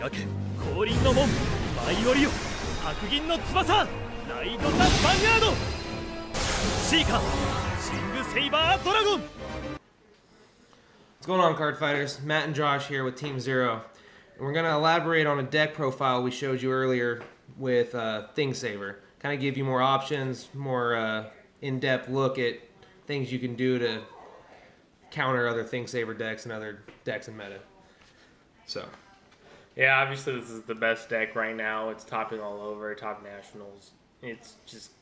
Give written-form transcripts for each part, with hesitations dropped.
描け降臨の門舞い降りよ白銀の翼ライド・ザ・ヴァンガードシーカーシング・セイバードラゴン。 What's going on, card fighters? Matt and Josh here with Team Zero. And we're going to elaborate on a deck profile we showed you earlier with Thingsaver. Kind of give you more options, more in-depth look at things you can do to counter other Thingsaver decks and other decks in meta. So, yeah, obviously this is the best deck right now. It's topping all over, top nationals. It's just,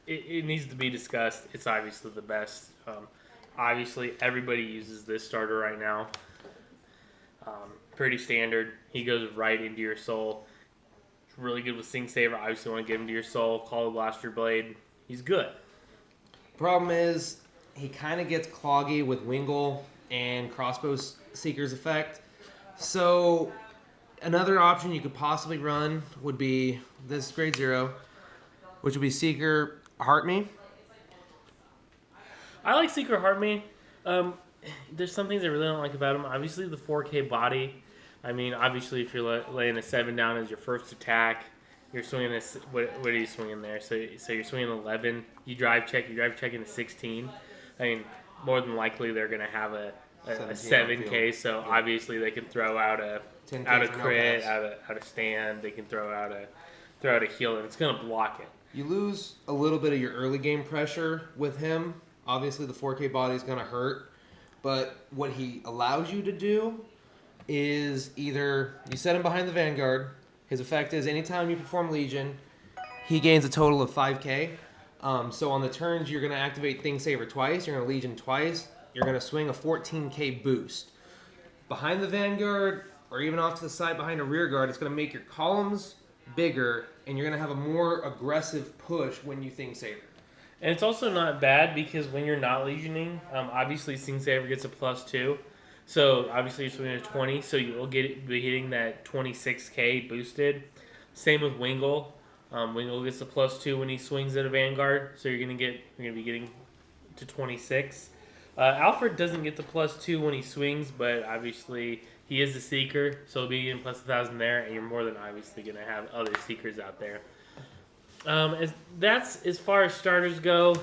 it needs to be discussed. It's obviously the best. Obviously, everybody uses this starter right now. Pretty standard. He goes right into your soul. It's really good with Thingsaver. Obviously, want to get him to your soul. Call the Blaster Blade. He's good. Problem is, he kind of gets cloggy with Wingle and Crossbow Seeker's effect. So, another option you could possibly run would be this grade 0, which would be Seeker Heart Me. I like Seeker Heart Me. There's some things I really don't like about him. Obviously, the 4K body. I mean, obviously, if you're laying a 7 down as your first attack, you're swinging a, what are you swinging there? So you're swinging 11. You drive check into 16. I mean, more than likely they're going to have a 7K. So obviously they can throw out a crit, out a stand. They can throw out a heal, and it's going to block it. You lose a little bit of your early game pressure with him. Obviously, the 4K body is going to hurt. But what he allows you to do is either you set him behind the Vanguard. His effect is anytime you perform Legion, he gains a total of 5K. So on the turns, you're going to activate Thingsaver twice. You're going to Legion twice. You're going to swing a 14K boost. Behind the Vanguard, or even off to the side behind a rear guard, it's going to make your columns bigger, and you're going to have a more aggressive push when you Thingsaver. And it's also not bad because when you're not Legioning, obviously Thingsaver gets a +2. So obviously you're swinging a 20, so you'll be hitting that 26K boosted. Same with Wingle. Wingle gets a +2 when he swings at a Vanguard, so you're gonna be getting to 26. Alfred doesn't get the +2 when he swings, but obviously he is a Seeker, so he'll be getting +1,000 there, and you're more than obviously gonna have other Seekers out there. That's as far as starters go.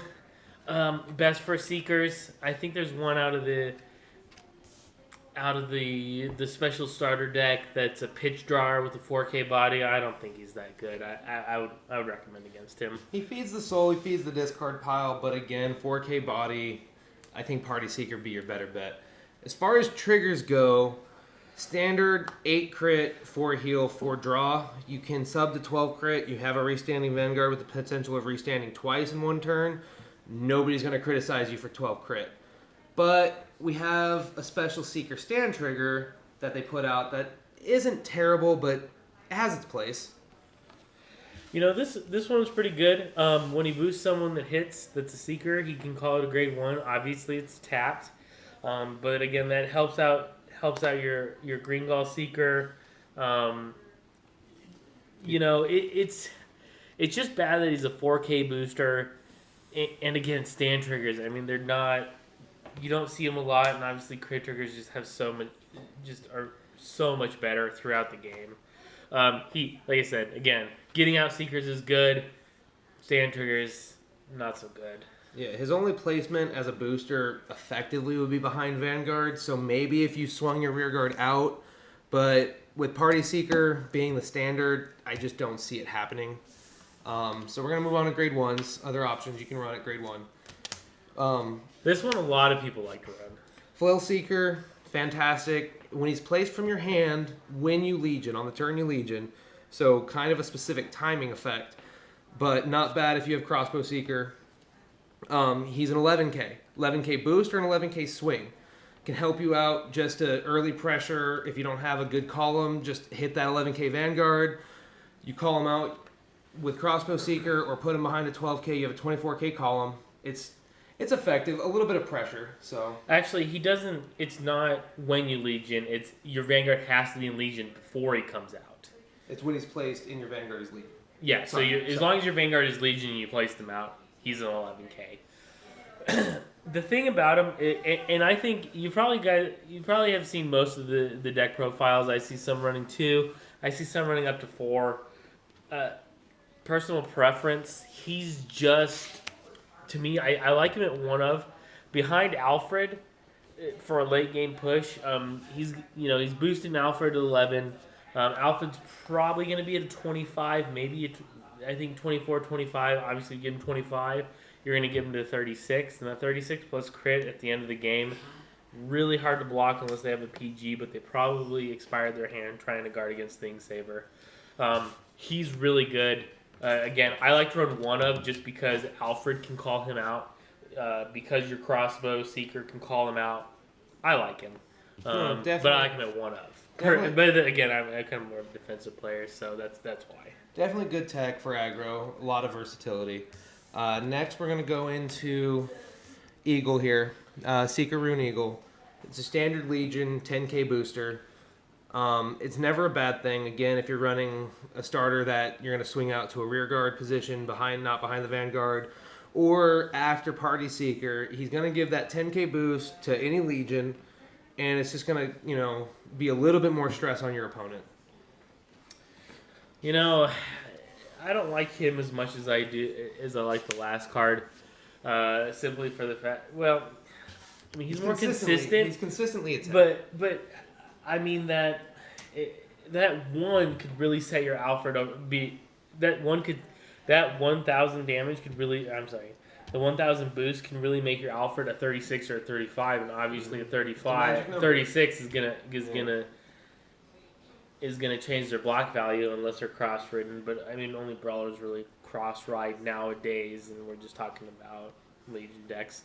Best for Seekers. I think there's one out of the special starter deck that's a pitch drawer with a 4K body. I don't think he's that good. I would recommend against him. He feeds the soul, he feeds the discard pile, but again, 4K body, I think Party Seeker be your better bet. As far as triggers go, standard 8 crit, 4 heal, 4 draw. You can sub to 12 crit. You have a restanding Vanguard with the potential of restanding twice in one turn. Nobody's going to criticize you for 12 crit. But we have a special Seeker stand trigger that they put out that isn't terrible, but it has its place. You know, this one's pretty good. When he boosts someone that hits that's a Seeker, he can call it a grade 1. Obviously, it's tapped. But again, that helps out your Green Gall Seeker. You know, it's just bad that he's a 4K booster. And again, stand triggers. I mean, they're not. You don't see them a lot, and obviously crit triggers just have are so much better throughout the game. Like I said, again, getting out Seekers is good. Stand triggers, not so good. Yeah, his only placement as a booster effectively would be behind Vanguard, so maybe if you swung your rear guard out, but with Party Seeker being the standard, I just don't see it happening. So we're going to move on to grade 1s. Other options you can run at grade 1. This one a lot of people like to run. Flail Seeker, fantastic. When he's placed from your hand, when you Legion, on the turn you Legion, so kind of a specific timing effect, but not bad if you have Crossbow Seeker. He's an 11K. 11K boost or an 11K swing. Can help you out just to early pressure. If you don't have a good column, just hit that 11K Vanguard. You call him out with Crossbow Seeker or put him behind a 12K. You have a 24K column. It's effective. A little bit of pressure. So actually, he doesn't. It's not when you Legion. It's your Vanguard has to be in Legion before he comes out. It's when he's placed in your Vanguard as Legion. Yeah. So as long as your Vanguard is Legion and you place them out, he's an 11K. The thing about him, and I think you probably have seen most of the deck profiles. I see some running 2. I see some running up to 4. Personal preference, he's just, to me, I like him at 1 of. Behind Alfred, for a late game push, he's boosting Alfred to 11. Alfred's probably going to be at a 25, maybe I think 24, 25. Obviously, give him 25. You're going to give him to 36, and that 36 plus crit at the end of the game, really hard to block unless they have a PG, but they probably expired their hand trying to guard against Thing Saver. He's really good. Again, I like to run 1 of just because Alfred can call him out. Because your crossbow seeker can call him out. I like him. But I like him at 1 of. But again, I'm kind of more of a defensive player, so that's why. Definitely good tech for aggro. A lot of versatility. Next, we're going to go into Eagle here. Seeker Rune Eagle. It's a standard Legion 10k booster. It's never a bad thing. Again, if you're running a starter that you're going to swing out to a rear guard position, not behind the Vanguard, or after Party Seeker, he's going to give that 10k boost to any Legion, and it's just going to, be a little bit more stress on your opponent. I don't like him as much as I like the last card, simply for the fact, he's more consistent. He's consistently attacked. But I mean that 1 could really set your Alfred up. That 1,000 damage could really. I'm sorry. The 1,000 boost can really make your Alfred a 36 or a 35, and obviously a 36 is gonna change their block value unless they're cross ridden. But I mean, only brawlers really cross ride nowadays, and we're just talking about Legion decks.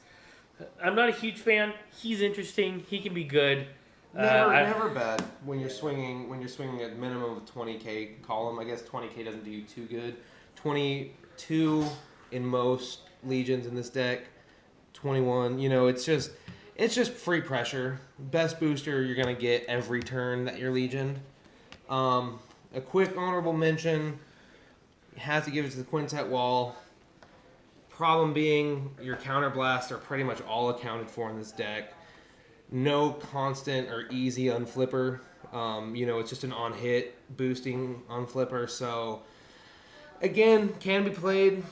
I'm not a huge fan. He's interesting. He can be good. Never bad when you're swinging a minimum of 20k column. I guess 20k doesn't do you too good. 22 in most Legions in this deck. 21. It's just free pressure. Best booster you're gonna get every turn that you're Legion. A quick honorable mention. You have to give it to the Quintet Wall. Problem being, your counterblasts are pretty much all accounted for in this deck. No constant or easy unflipper. It's just an on-hit boosting unflipper. So, again, can be played.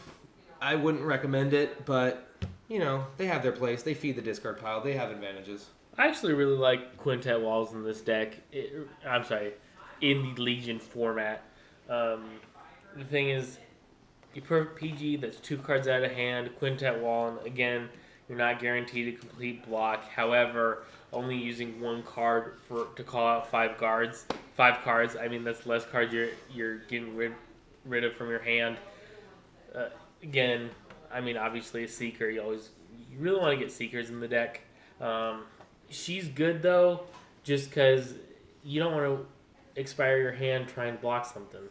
I wouldn't recommend it, but, they have their place. They feed the discard pile. They have advantages. I actually really like Quintet Walls in this deck. In the Legion format. The thing is, you put PG, that's 2 cards out of hand. Quintet Wall, and again, you're not guaranteed a complete block. However, only using 1 card to call out 5 cards. I mean, that's less cards you're getting rid of from your hand. Again, I mean, obviously a Seeker. You really want to get Seekers in the deck. She's good though, just because you don't want to expire your hand trying to block something.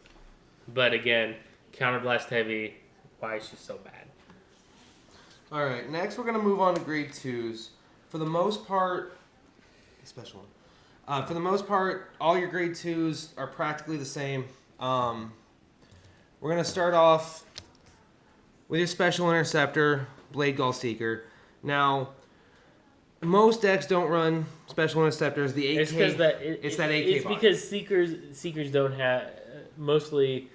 But again, counterblast heavy. Why is she so bad? All right, next we're going to move on to grade 2s. For the most part, special one. For the most part, all your grade 2s are practically the same. We're going to start off with your Special Interceptor, Blade Gall Seeker. Now, most decks don't run Special Interceptors. The 8K, it's that 8K It's box. because Seekers don't have mostly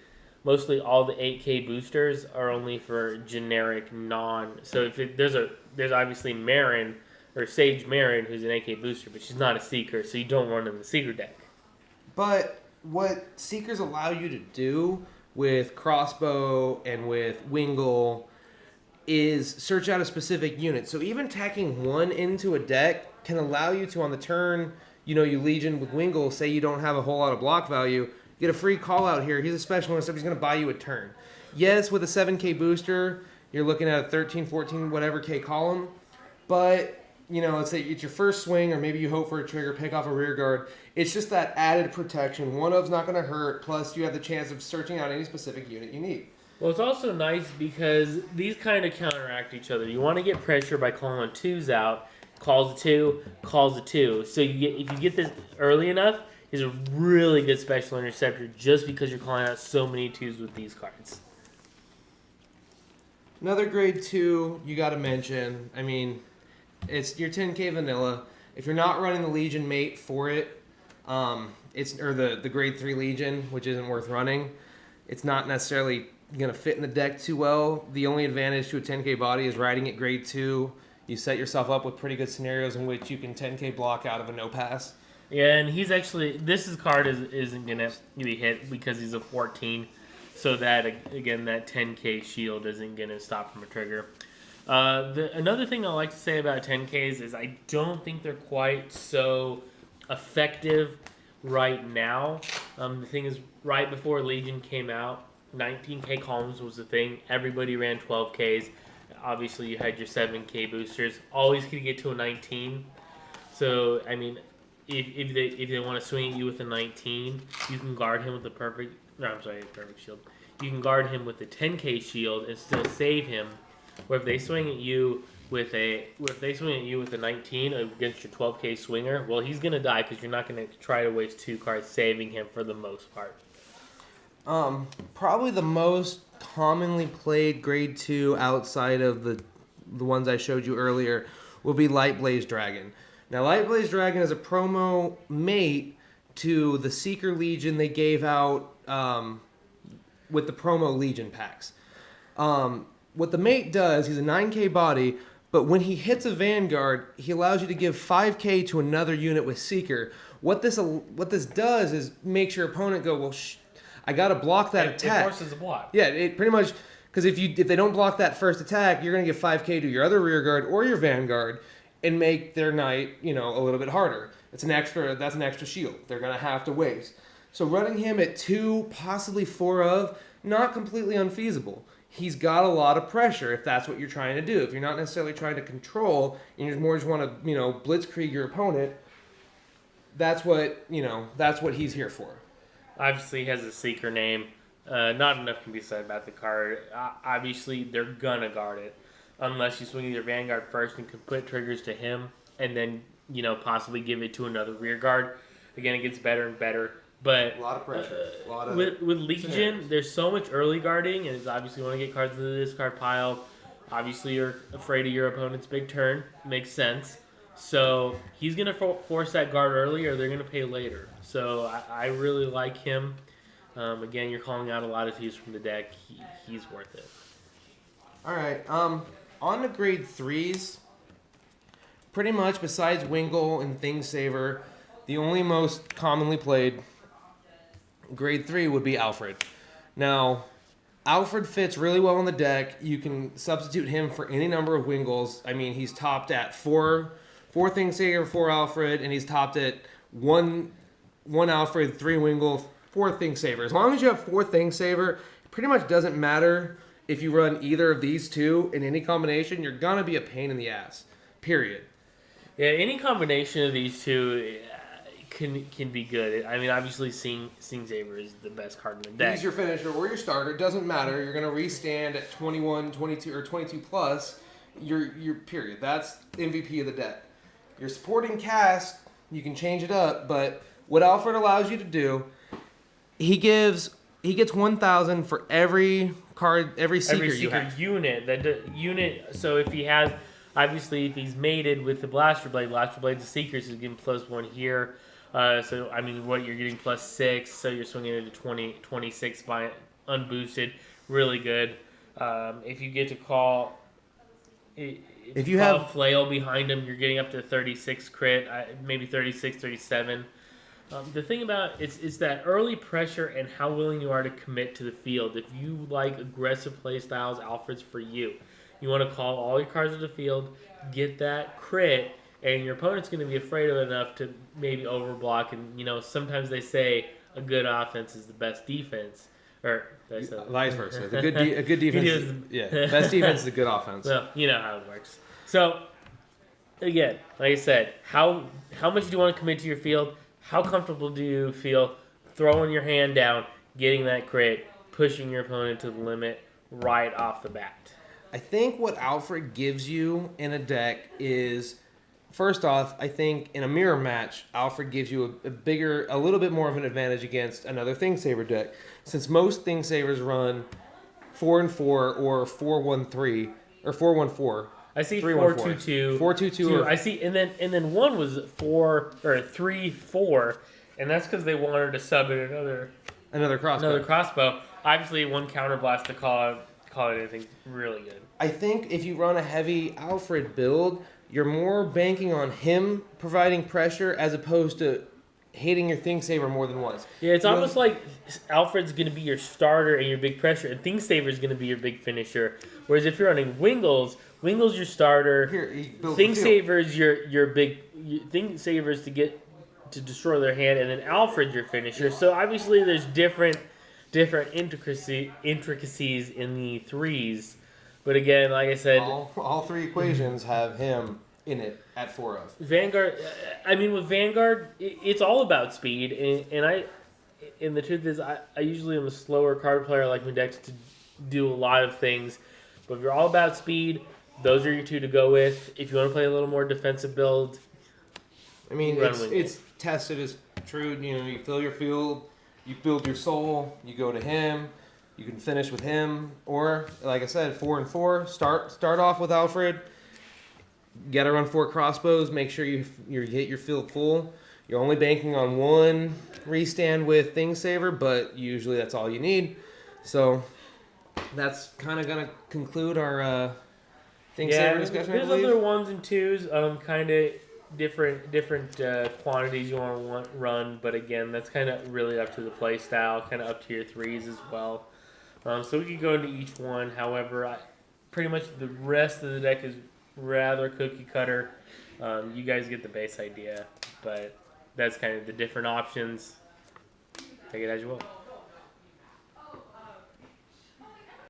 all the 8K boosters are only for generic non. So if there's obviously Marin or Sage Marin who's an 8K booster, but she's not a Seeker, so you don't run in the Seeker deck. But what Seekers allow you to do with Crossbow and with Wingle is search out a specific unit. So even tacking 1 into a deck can allow you to, on the turn, you Legion with Wingle, say you don't have a whole lot of block value, get a free call out here. He's a special interceptor. He's going to buy you a turn. Yes, with a 7K booster, you're looking at a 13, 14, whatever K column. But, it's your first swing, or maybe you hope for a trigger, pick off a rear guard. It's just that added protection. 1 of's not going to hurt, plus you have the chance of searching out any specific unit you need. Well, it's also nice because these kind of counteract each other. You want to get pressure by calling 2s out. Calls a 2, calls a 2. So if you get this early enough, he's a really good Special Interceptor just because you're calling out so many 2s with these cards. Another grade 2 you got to mention. I mean, It's your 10k vanilla. If you're not running the Legion mate for it, the grade 3 Legion, which isn't worth running, it's not necessarily going to fit in the deck too well. The only advantage to a 10k body is riding at grade 2. You set yourself up with pretty good scenarios in which you can 10k block out of a no pass. Yeah, and he's actually card isn't gonna be hit because he's a 14, so that again that 10k shield isn't gonna stop from a trigger. Another thing I like to say about 10ks is I don't think they're quite so effective right now. The thing is, right before Legion came out, 19k columns was the thing. Everybody ran 12ks. Obviously, you had your 7k boosters. Always could get to a 19. So I mean, if they want to swing at you with a 19, you can guard him with perfect shield. You can guard him with the 10k shield and still save him. Or if they swing at you with a 19 against your 12k swinger, well, he's gonna die because you're not gonna try to waste 2 cards saving him for the most part. Probably the most commonly played grade 2 outside of the ones I showed you earlier will be Light Blaze Dragon. Now, Light Blaze Dragon is a promo mate to the Seeker Legion they gave out with the promo Legion packs. What the mate does, he's a 9k body, but when he hits a Vanguard, he allows you to give 5k to another unit with Seeker. What this does is makes your opponent go, well, I got to block that attack. It forces a block. Yeah, it pretty much, because if they don't block that first attack, you're going to give 5k to your other rear guard or your Vanguard and make their night, a little bit harder. That's an extra shield they're going to have to waste. So running him at 2, possibly 4 of, not completely unfeasible. He's got a lot of pressure if that's what you're trying to do. If you're not necessarily trying to control and you just want to, blitzkrieg your opponent, that's what he's here for. Obviously, he has a Seeker name. Not enough can be said about the card. Obviously, they're gonna guard it unless you swing your Vanguard first and can put triggers to him, and then possibly give it to another rear guard. Again, it gets better and better. But a lot of pressure. With Legion, scenarios. There's so much early guarding, and it's obviously you want to get cards into the discard pile. Obviously, you're afraid of your opponent's big turn. Makes sense. So he's going to force that guard early, or they're going to pay later. So I really like him. Again, you're calling out a lot of thieves from the deck. He's worth it. All right. On to grade 3s. Pretty much, besides Wingle and Thingsaver, the only most commonly played grade 3 would be Alfred. Now, Alfred fits really well in the deck. You can substitute him for any number of Wingles. I mean, he's topped at 4 Thingsaver, 4 Alfred, and he's topped at 1 Alfred, 3 Wingle, 4 Thingsaver. As long as you have 4 Thingsaver, it pretty much doesn't matter if you run either of these two in any combination. You're going to be a pain in the ass. Period. Yeah, any combination of these two can be good. I mean, obviously, Thingsaver is the best card in the deck. He's your finisher or your starter. It doesn't matter. You're going to restand at 21, 22, or 22 plus. Your period. That's MVP of the deck. Your supporting cast, you can change it up, but what Alfred allows you to do, he gets 1,000 for every card, every Seeker you have. Unit. So if he has, obviously, if he's mated with the Blaster Blade to Seekers is getting +1 here. So I mean, what you're getting +6. So you're swinging into 26 by unboosted. Really good. If you get to call. If you have a flail behind him, you're getting up to 36 crit, maybe 36, 37. The thing about it's that early pressure and how willing you are to commit to the field. If you like aggressive play styles, Alfred's for you. You want to call all your cards to the field, get that crit, and your opponent's going to be afraid of it enough to maybe overblock. And sometimes they say a good offense is the best defense, or vice versa. A good defense, best defense is a good offense. Well, you know how it works. So, again, like I said, how much do you want to commit to your field? How comfortable do you feel throwing your hand down, getting that crit, pushing your opponent to the limit right off the bat? I think what Alfred gives you in a deck is, first off, I think in a mirror match, Alfred gives you a little bit more of an advantage against another Thingsaver deck. Since most Thingsavers run 4 and 4 or 4-1-3 or 4-1-4. I see 3-1-4. 4-2-2. 4-2-2. I see, and then one was 3-4, and that's because they wanted to sub in Another crossbow. another crossbow. Obviously, one counterblast to call it anything really good. I think if you run a heavy Alfred build, you're more banking on him providing pressure as opposed to hitting your Thing Saver more than once. Yeah, it's almost like Alfred's going to be your starter and your big pressure, and Thing Saver's going to be your big finisher. Whereas if you're running Wingles your starter. Here, Thing Saver's your big Thing Saver's to destroy their hand, and then Alfred's your finisher. So obviously there's different intricacies in the threes. But again, like I said, all three equations have him in it at 4 of. Vanguard. I mean, with Vanguard, it's all about speed, and the truth is, I usually am a slower card player. I like my decks to do a lot of things, but if you're all about speed, those are your two to go with. If you want to play a little more defensive build, I mean, it's tested as true. You know, you fill your field, you build your soul, you go to him. You can finish with him, or like I said, 4 and 4. Start off with Alfred. You gotta run 4 crossbows. Make sure you hit your field full. You're only banking on 1 restand with Thing Saver, but usually that's all you need. So that's kind of gonna conclude our Thing Saver discussion. There's other 1s and 2s, kind of different quantities you want to run, but again, that's kind of really up to the play style, kind of up to your 3s as well. So we could go into each one. However, pretty much the rest of the deck is rather cookie cutter. You guys get the base idea, but that's kind of the different options. Take it as you will.